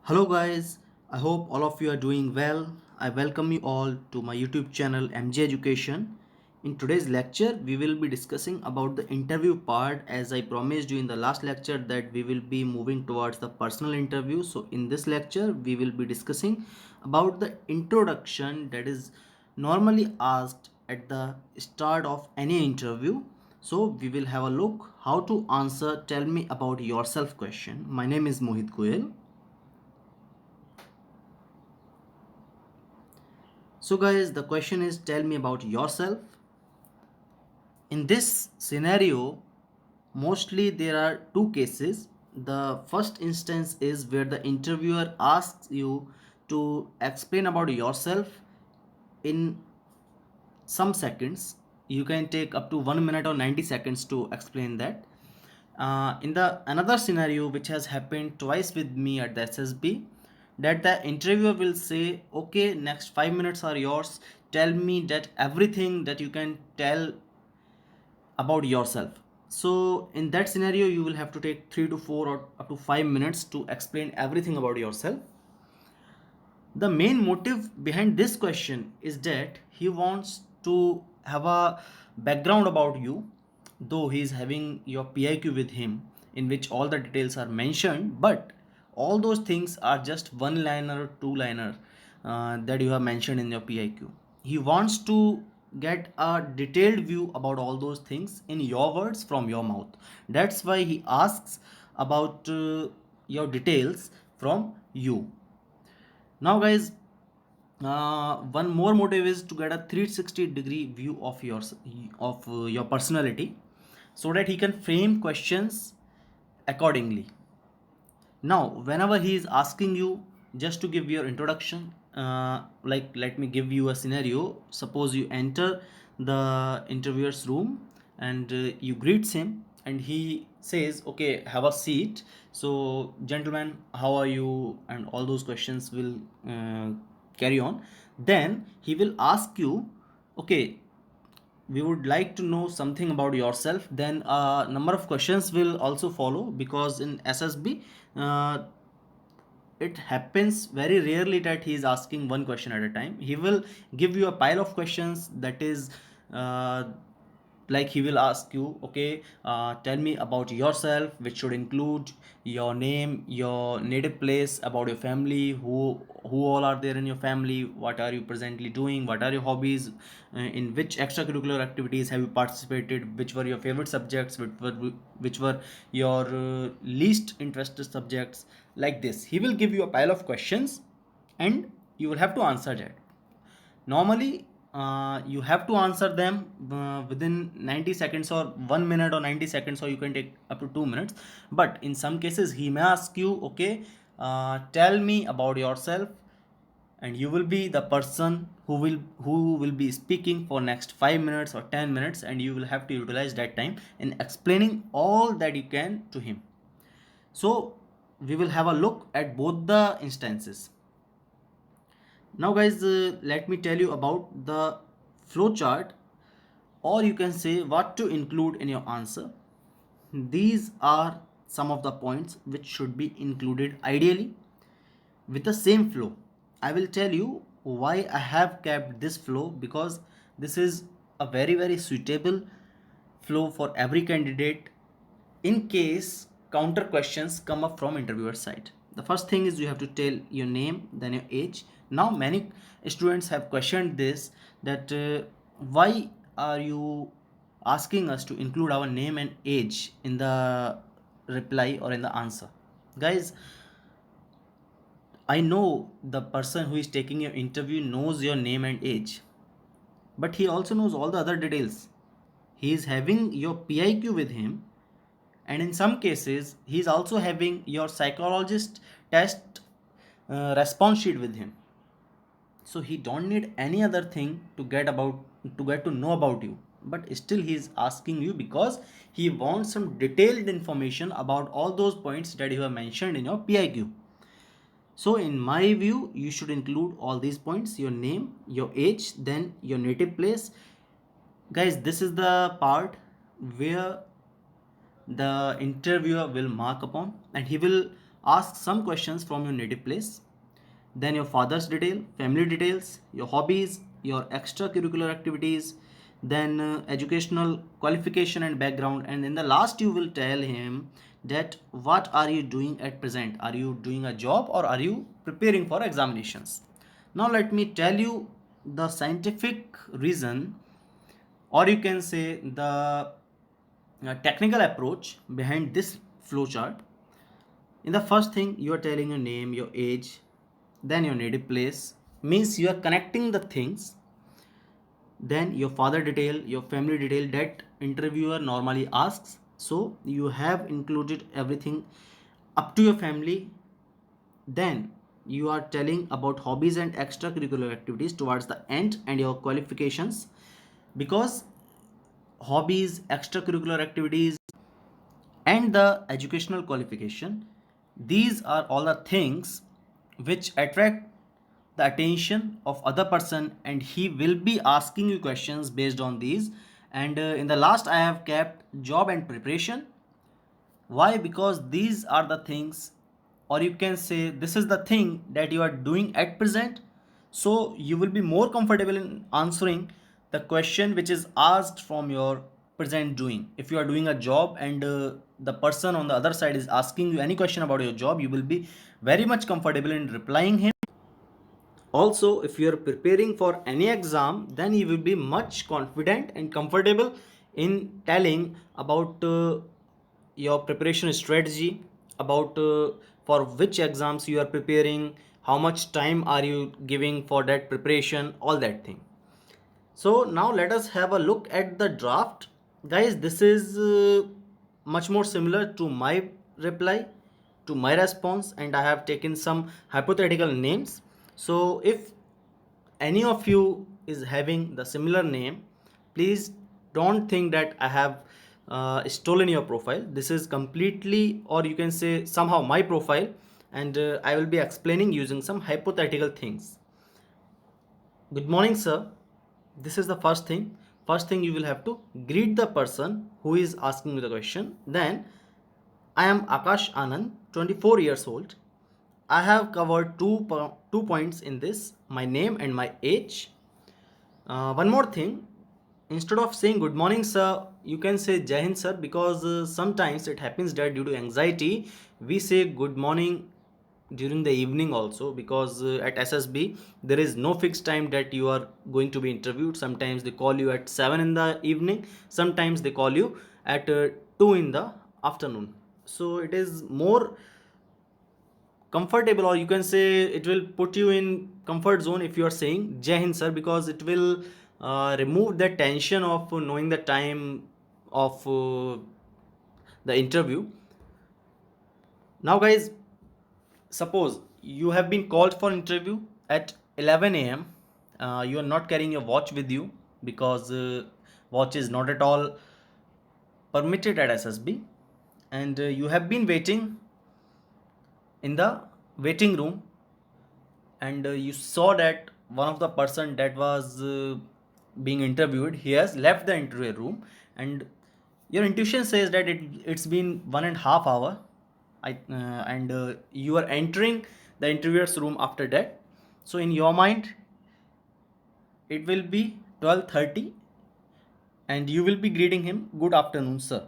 Hello guys, I hope all of you are doing well. I welcome you all to my YouTube channel MJ Education. In today's lecture, we will be discussing about the interview part as I promised you in the last lecture that we will be moving towards the personal interview. So in this lecture, we will be discussing about the introduction that is normally asked at the start of any interview. So we will have a look how to answer tell me about yourself question. My name is Mohit Goyal. So, guys, the question is tell me about yourself. In this scenario, mostly there are two cases. The first instance is where the interviewer asks you to explain about yourself in some seconds. You can take up to 1 minute or 90 seconds to explain that. In the another scenario which has happened twice with me at the SSB, that the interviewer will say, okay, next 5 minutes are yours, tell me that everything that you can tell about yourself. So in that scenario you will have to take 3 to 4 or up to 5 minutes to explain everything about yourself. The main motive behind this question is that he wants to have a background about you, though he is having your PIQ with him in which all the details are mentioned, but all those things are just one liner or two liner that you have mentioned in your PIQ. He wants to get a detailed view about all those things in your words from your mouth. That's why he asks about your details from you. Now guys, one more motive is to get a 360-degree view of your personality so that he can frame questions accordingly. Now whenever he is asking you, just to give your introduction, like let me give you a scenario. Suppose you enter the interviewer's room and you greets him and he says, okay, have a seat. So gentlemen, how are you, and all those questions will carry on. Then he will ask you, okay, we would like to know something about yourself. Then a number of questions will also follow, because in SSB it happens very rarely that he is asking one question at a time. He will give you a pile of questions, that is uh, like he will ask you, okay, tell me about yourself, which should include your name, your native place, about your family, who all are there in your family, what are you presently doing, what are your hobbies, in which extracurricular activities have you participated, which were your favorite subjects, which were your least interested subjects. Like this he will give you a pile of questions and you will have to answer that. Normally you have to answer them within 90 seconds or 1 minute or 90 seconds, or you can take up to 2 minutes. But in some cases he may ask you, okay, tell me about yourself, and you will be the person who will be speaking for next 5 minutes or 10 minutes, and you will have to utilize that time in explaining all that you can to him. So we will have a look at both the instances. Now guys, let me tell you about the flowchart, or you can say what to include in your answer. These are some of the points which should be included ideally with the same flow. I will tell you why I have kept this flow, because this is a very suitable flow for every candidate in case counter questions come up from interviewer side. The first thing is you have to tell your name, then your age. Now many students have questioned this, that why are you asking us to include our name and age in the reply or in the answer. Guys, I know the person who is taking your interview knows your name and age, but he also knows all the other details. He is having your PIQ with him, and in some cases, he is also having your psychologist test response sheet with him. So he don't need any other thing to get to know about you. But still, he is asking you because he wants some detailed information about all those points that you have mentioned in your PIQ. So in my view, you should include all these points: your name, your age, then your native place. Guys, this is the part where the interviewer will mark upon, and he will ask some questions from your native place, then your father's detail, family details, your hobbies, your extracurricular activities, then educational qualification and background, and in the last you will tell him that what are you doing at present? Are you doing a job or are you preparing for examinations? Now let me tell you the scientific reason, or you can say the technical approach behind this flowchart. In the first thing, you are telling your name, your age, then your native place, means you are connecting the things, then your father detail, your family detail that interviewer normally asks. So you have included everything up to your family. Then you are telling about hobbies and extracurricular activities towards the end, and your qualifications, because hobbies, extracurricular activities, and the educational qualification, these are all the things which attract the attention of other person, and he will be asking you questions based on these. And in the last I have kept job and preparation. Why? Because these are the things, or you can say this is the thing that you are doing at present. So you will be more comfortable in answering the question which is asked from your present doing. If you are doing a job and the person on the other side is asking you any question about your job, you will be very much comfortable in replying him. Also, if you are preparing for any exam, then you will be much confident and comfortable in telling about your preparation strategy, about for which exams you are preparing, how much time are you giving for that preparation, all that thing. So now let us have a look at the draft. Guys, this is much more similar to my reply, to my response, and I have taken some hypothetical names. So if any of you is having the similar name, please don't think that I have stolen your profile. This is completely, or you can say somehow, my profile, and I will be explaining using some hypothetical things. Good morning, sir. This is the first thing. First thing, you will have to greet the person who is asking you the question. Then, I am Akash Anand, 24 years old. I have covered two points in this, my name and my age. One more thing, instead of saying good morning, sir, you can say Jai Hind, sir, because sometimes it happens that due to anxiety, we say good morning during the evening also, because at SSB there is no fixed time that you are going to be interviewed. Sometimes they call you at 7 in the evening, sometimes they call you at 2 in the afternoon. So it is more comfortable, or you can say it will put you in comfort zone if you are saying Jai Hind, sir, because it will remove the tension of knowing the time of the interview. Now guys, suppose you have been called for interview at 11 a.m. You are not carrying your watch with you, because watch is not at all permitted at SSB, and you have been waiting in the waiting room, and you saw that one of the person that was being interviewed, he has left the interview room, and your intuition says that it's been 1.5 hours. And you are entering the interviewer's room after that. So in your mind it will be 12:30, and you will be greeting him, good afternoon, sir.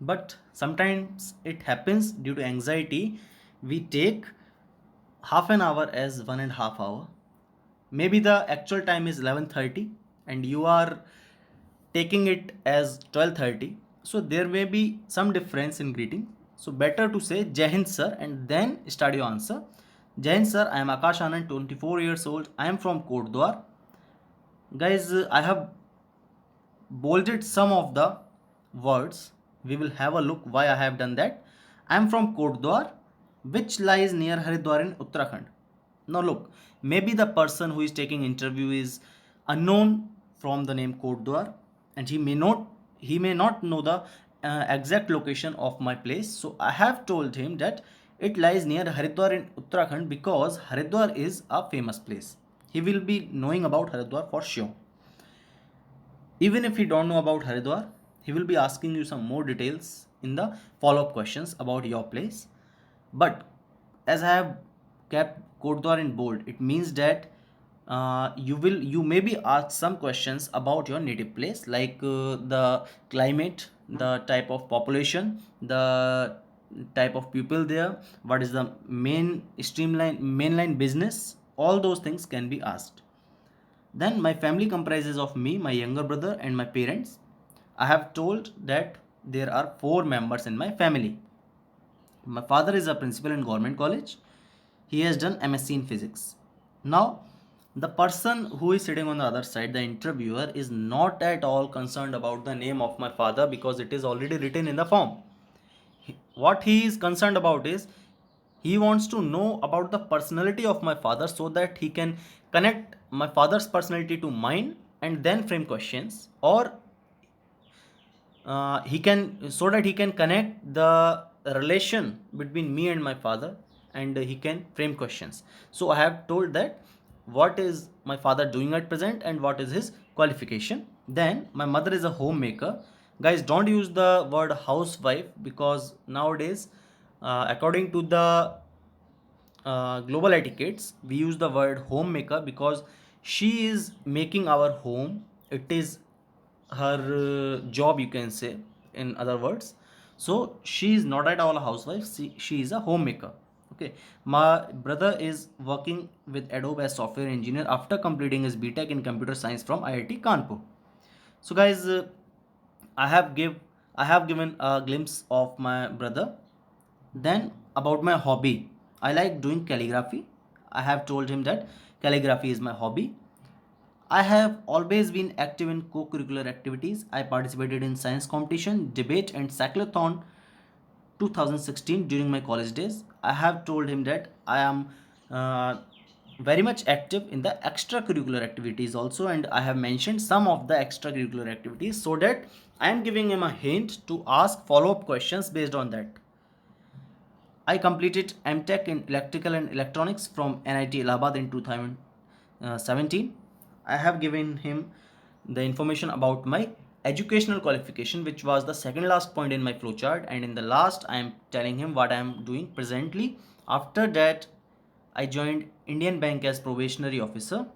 But sometimes it happens, due to anxiety, we take half an hour as 1.5 hours. Maybe the actual time is 11:30 and you are taking it as 12:30. So there may be some difference in greeting. So better to say Jai Hind, sir, and then start your answer. Jai Hind, sir, I am Akash Anand, 24 years old. I am from Kotdwar. Guys, I have bolded some of the words. We will have a look why I have done that. I am from Kotdwar, which lies near Haridwar in Uttarakhand. Now look, maybe the person who is taking interview is unknown from the name Kotdwar, and he may not know the exact location of my place. So I have told him that it lies near Haridwar in Uttarakhand, because Haridwar is a famous place. He will be knowing about Haridwar for sure. Even if you don't know about Haridwar, he will be asking you some more details in the follow-up questions about your place. But as I have kept Kotdwar in bold, it means that you maybe ask some questions about your native place, like the climate, the type of population, the type of people there, what is the mainline business. All those things can be asked. Then my family comprises of me, my younger brother, and my parents. I have told that there are four members in my family. My father is a principal in government college. He has done MSc in physics. Now, the person who is sitting on the other side, the interviewer, is not at all concerned about the name of my father because it is already written in the form. What he is concerned about is he wants to know about the personality of my father so that he can connect my father's personality to mine and then frame questions, or he can, so that he can connect the relation between me and my father, and he can frame questions. So I have told that what is my father doing at present and what is his qualification. Then my mother is a homemaker. Guys, don't use the word housewife, because nowadays, according to the global etiquettes, we use the word homemaker because she is making our home. It is her job, you can say, in other words. So she is not at all a housewife, she is a homemaker. Okay, my brother is working with Adobe as software engineer after completing his BTech in computer science from IIT Kanpur. So guys, I have give I have given a glimpse of my brother. Then about my hobby, I like doing calligraphy. I have told him that calligraphy is my hobby. I have always been active in co-curricular activities. I participated in science competition, debate, and cyclothon 2016 during my college days. I have told him that I am uh, very much active in the extracurricular activities also, and I have mentioned some of the extracurricular activities so that I am giving him a hint to ask follow-up questions based on that. I completed MTech in Electrical and Electronics from NIT Allahabad in 2017. I have given him the information about my educational qualification, which was the second last point in my flowchart, and in the last, I am telling him what I am doing presently. After that, I joined Indian Bank as probationary officer,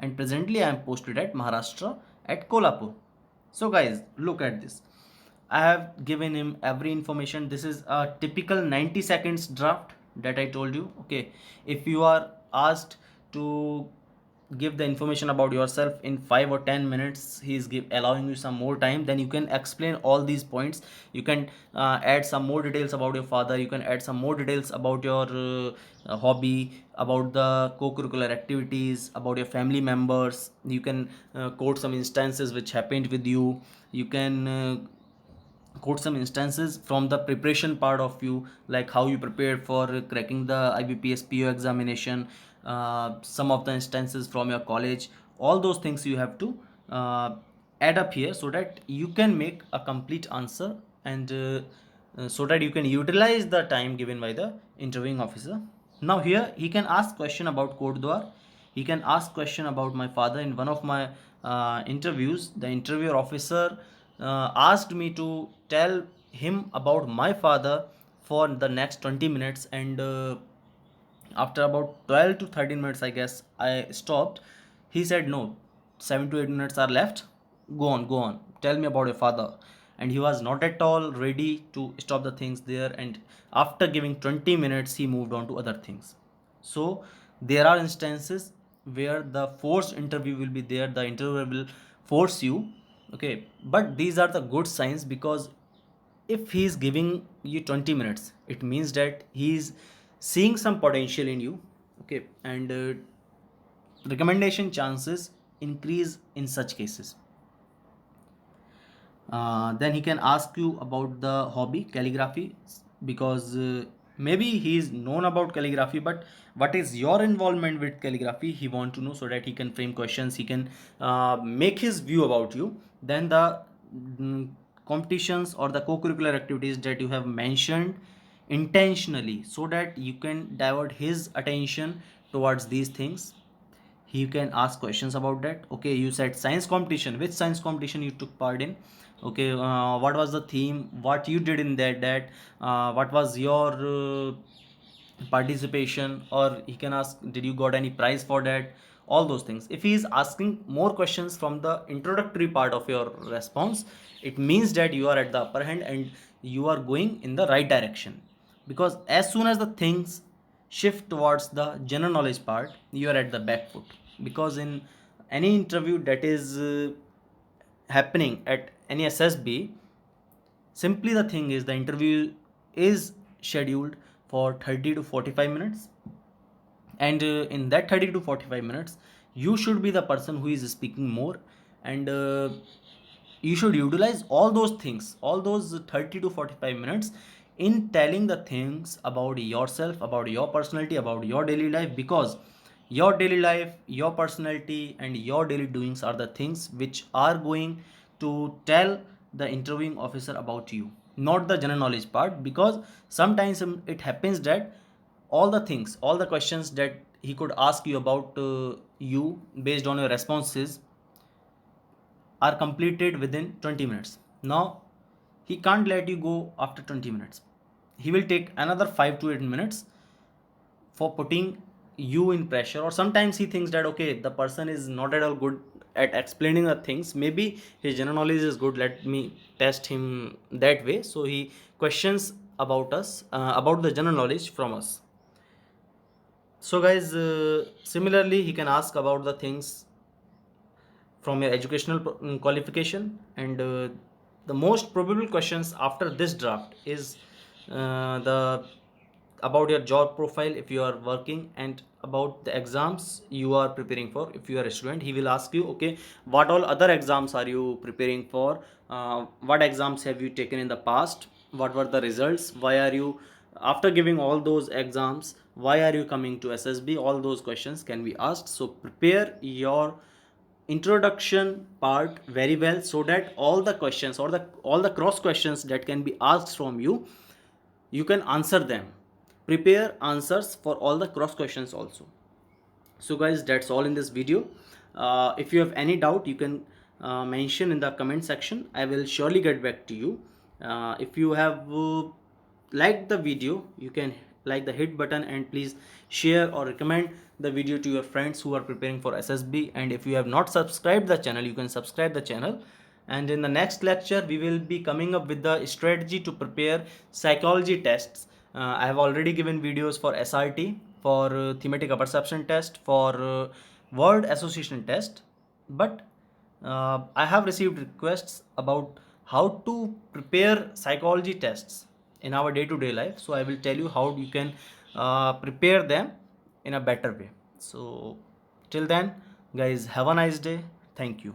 and presently I am posted at Maharashtra at Kolhapur. So guys, look at this. I have given him every information. This is a typical 90 seconds draft that I told you. Okay, if you are asked to give the information about yourself in 5 or 10 minutes, he is allowing you some more time, then you can explain all these points. You can add some more details about your father, you can add some more details about your hobby, about the co-curricular activities, about your family members. You can quote some instances which happened with you. You can quote some instances from the preparation part of you, like how you prepared for cracking the IBPS PO examination, some of the instances from your college. All those things you have to uh, add up here so that you can make a complete answer, and so that you can utilize the time given by the interviewing officer. Now here he can ask question about Kotdwar. He can ask question about my father. In one of my interviews, the interviewer officer asked me to tell him about my father for the next 20 minutes, and after about 12 to 13 minutes, I guess, I stopped. He said, no, 7 to 8 minutes are left. Go on, tell me about your father. And he was not at all ready to stop the things there, and after giving 20 minutes he moved on to other things. So there are instances where the forced interview will be there, the interviewer will force you. Okay, but these are the good signs, because if he is giving you 20 minutes, it means that he is seeing some potential in you. Okay, and recommendation chances increase in such cases. Then he can ask you about the hobby calligraphy, because maybe he is known about calligraphy, but what is your involvement with calligraphy, he want to know, so that he can frame questions, he can make his view about you. Then the mm, competitions or the co-curricular activities that you have mentioned intentionally, so that you can divert his attention towards these things. He can ask questions about that. Okay, you said science competition, which science competition you took part in? Okay, what was the theme, what you did in that, what was your participation, or he can ask did you got any prize for that, all those things. If he is asking more questions from the introductory part of your response, it means that you are at the upper hand and you are going in the right direction. Because as soon as the things shift towards the general knowledge part, you are at the back foot. Because in any interview that is happening at any SSB, simply the thing is the interview is scheduled for 30 to 45 minutes, and in that 30 to 45 minutes you should be the person who is speaking more, and you should utilize all those things, all those 30 to 45 minutes in telling the things about yourself, about your personality, about your daily life. Because your daily life, your personality, and your daily doings are the things which are going to tell the interviewing officer about you, not the general knowledge part. Because sometimes it happens that all the things, all the questions that he could ask you about you based on your responses are completed within 20 minutes. Now he can't let you go after 20 minutes. He will take another 5 to 8 minutes for putting you in pressure. Or sometimes he thinks that okay, the person is not at all good at explaining the things, maybe his general knowledge is good, let me test him that way. So he questions about us, about the general knowledge from us. So guys, similarly he can ask about the things from your educational qualification, and the most probable questions after this draft is the about your job profile if you are working, and about the exams you are preparing for. If you are a student, he will ask you okay, what all other exams are you preparing for, what exams have you taken in the past, what were the results, why are you, after giving all those exams, why are you coming to SSB. All those questions can be asked. So prepare your introduction part very well, so that all the questions or the all the cross questions that can be asked from you, you can answer them. Prepare answers for all the cross questions also. So guys, that's all in this video. If you have any doubt, you can mention in the comment section. I will surely get back to you. If you have liked the video, you can like the hit button, and please share or recommend the video to your friends who are preparing for SSB. And if you have not subscribed the channel, you can subscribe the channel. And in the next lecture we will be coming up with the strategy to prepare psychology tests. I have already given videos for SRT, for thematic perception test, for word association test, but I have received requests about how to prepare psychology tests in our day-to-day life. So I will tell you how you can prepare them in a better way. So till then guys, have a nice day. Thank you.